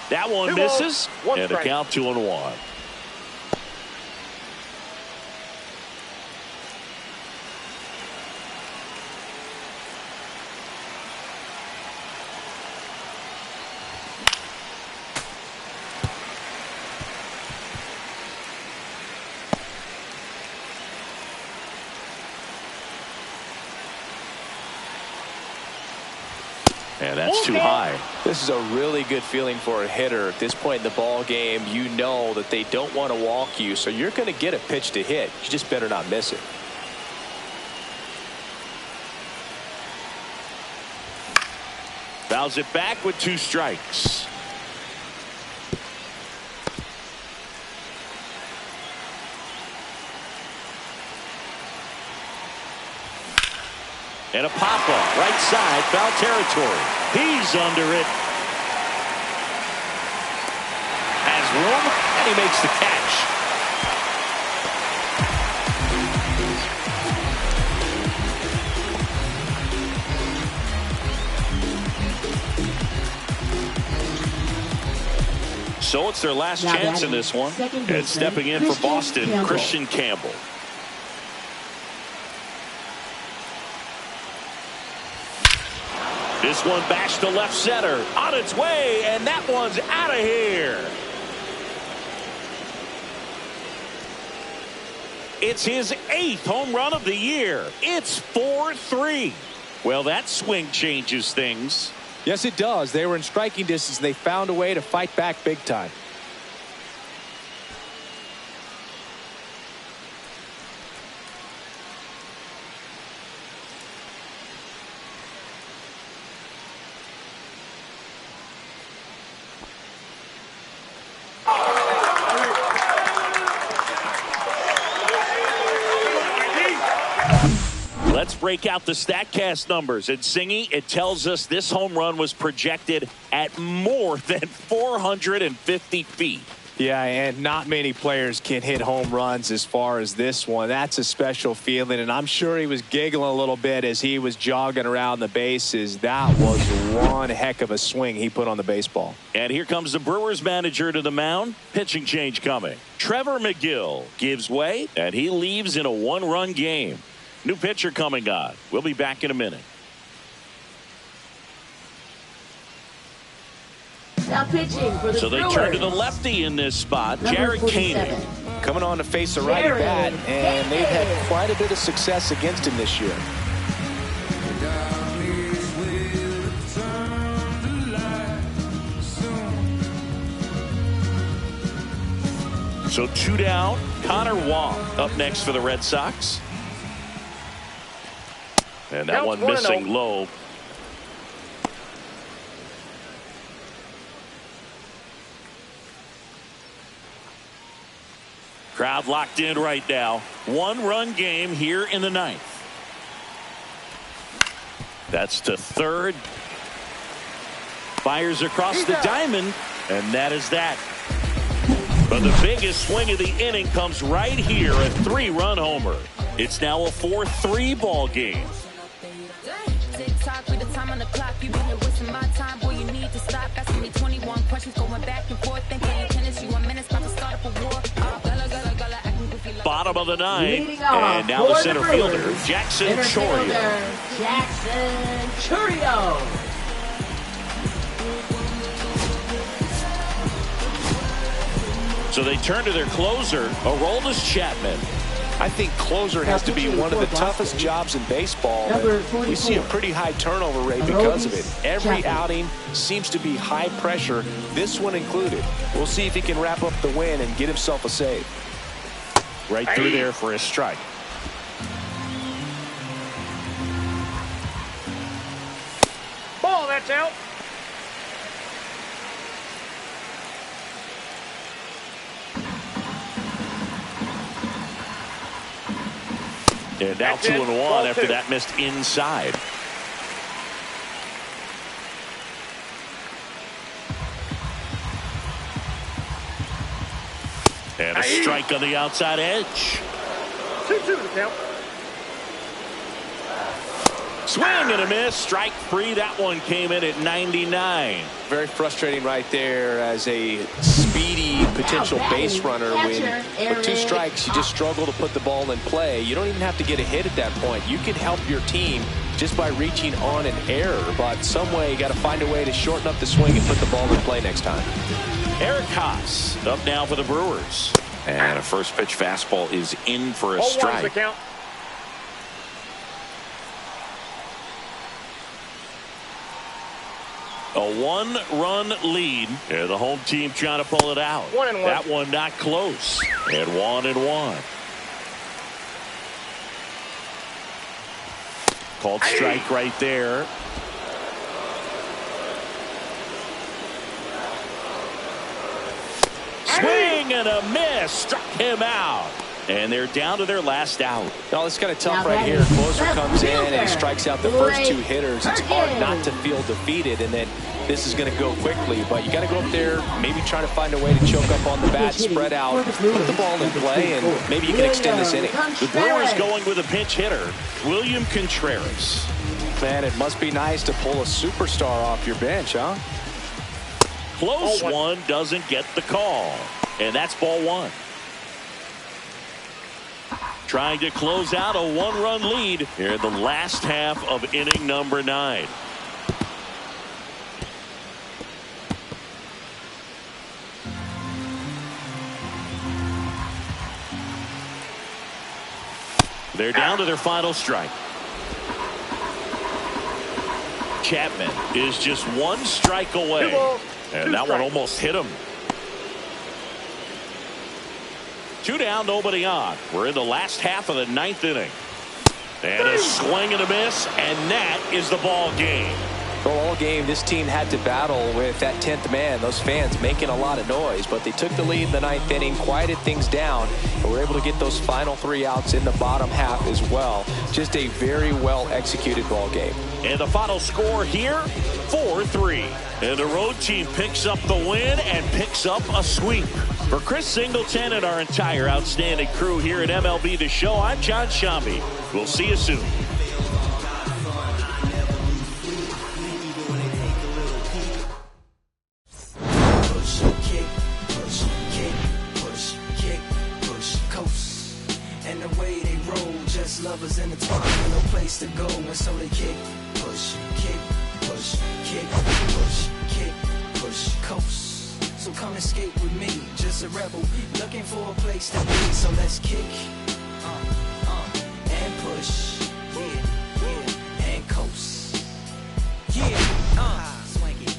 That one misses. And a count 2-1. And that's too high. This is a really good feeling for a hitter at this point in the ball game. You know that they don't want to walk you, so you're going to get a pitch to hit. You just better not miss it. Fouls it back with 2 strikes. And a pop-up, right side, foul territory. He's under it. Has room, and he makes the catch. So it's their last chance in this one. And stepping in for Boston, Christian Campbell. This one bashed to left center, on its way, and that one's out of here. It's his 8th home run of the year. It's 4-3. Well, that swing changes things. Yes, it does. They were in striking distance. They found a way to fight back big time. Let's break out the StatCast numbers. And Singy, it tells us this home run was projected at more than 450 feet. Yeah, and not many players can hit home runs as far as this one. That's a special feeling, and I'm sure he was giggling a little bit as he was jogging around the bases. That was one heck of a swing he put on the baseball. And here comes the Brewers manager to the mound. Pitching change coming. Trevor McGill gives way, and he leaves in a 1-run game. New pitcher coming on. We'll be back in a minute. Now pitching for the So they Brewers. turn to the lefty in this spot, Jared Koenig. Coming on to face a righty bat, and they've had quite a bit of success against him this year. So 2 down. Connor Wong up next for the Red Sox. And that one missing low. Crowd locked in right now. 1-run game here in the 9th. That's to third. Fires across the diamond, and that is that. But the biggest swing of the inning comes right here, a 3-run homer. It's now a 4-3 ball game. With the time on the clock, you've been here wasting my time. Boy, you need to stop asking me 21 questions, going back and forth, then playing tennis. You 1 minute, about to start up a war. Bottom of the 9th, and now the center fielder, Jackson Chourio. Jackson Chourio. So they turn to their closer, Aroldis Chapman. I think closer has to be one of the toughest jobs in baseball. We see a pretty high turnover rate because of it. Every outing seems to be high pressure, this one included. We'll see if he can wrap up the win and get himself a save. Right through there for a strike. Ball, that's out. And now 2-1 after that missed inside. And a strike on the outside edge. 2-2 to count. Swing and a miss. Strike three. That one came in at 99. Very frustrating right there as a speedy potential base runner. With 2 strikes, you just struggle to put the ball in play. You don't even have to get a hit at that point. You can help your team just by reaching on an error. But some way, you got to find a way to shorten up the swing and put the ball in play next time. Eric Haas up now for the Brewers. And a first pitch fastball is in for a strike. The count. A 1-run lead. And the home team trying to pull it out. 1-1. That one not close. And 1-1. Called strike right there. Swing and a miss. Struck him out. And they're down to their last out. No, it's kind of tough right here. Closer comes in and he strikes out the first 2 hitters. It's hard not to feel defeated, and then this is going to go quickly. But you got to go up there, maybe try to find a way to choke up on the bat, spread out, put the ball in play, and maybe you can extend this inning. The Brewers going with a pinch hitter, William Contreras. Man, it must be nice to pull a superstar off your bench, huh? Close one, doesn't get the call. And that's ball 1. Trying to close out a 1-run lead here in the last half of inning number 9. They're down to their final strike. Chapman is just 1 strike away. And that one almost hit him. 2 down, nobody on. We're in the last half of the 9th inning. And a swing and a miss, and that is the ball game. Well, all game, this team had to battle with that 10th man. Those fans making a lot of noise, but they took the lead in the 9th inning, quieted things down, and were able to get those final 3 outs in the bottom half as well. Just a very well executed ball game. And the final score here, 4-3. And the road team picks up the win and picks up a sweep. For Chris Singleton and our entire outstanding crew here at MLB The Show, I'm John Shambi. We'll see you soon. Lovers in the twine, no place to go, and so they kick, push, kick, push, kick, push, kick, push, coast. So come escape with me, just a rebel, looking for a place to be. So let's kick, and push, yeah, and coast. Yeah, swing it.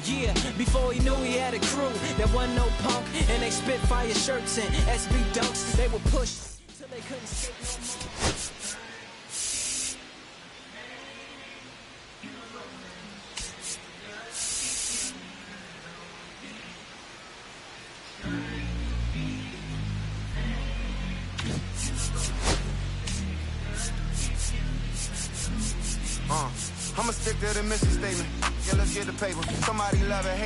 Yeah, before he knew he had a crew, there wasn't no punk, and they spit fire shirts and SB dunks. They were pushed till they couldn't skate no more. I'ma stick to the mission statement. Yeah, let's get the paper. Somebody love it.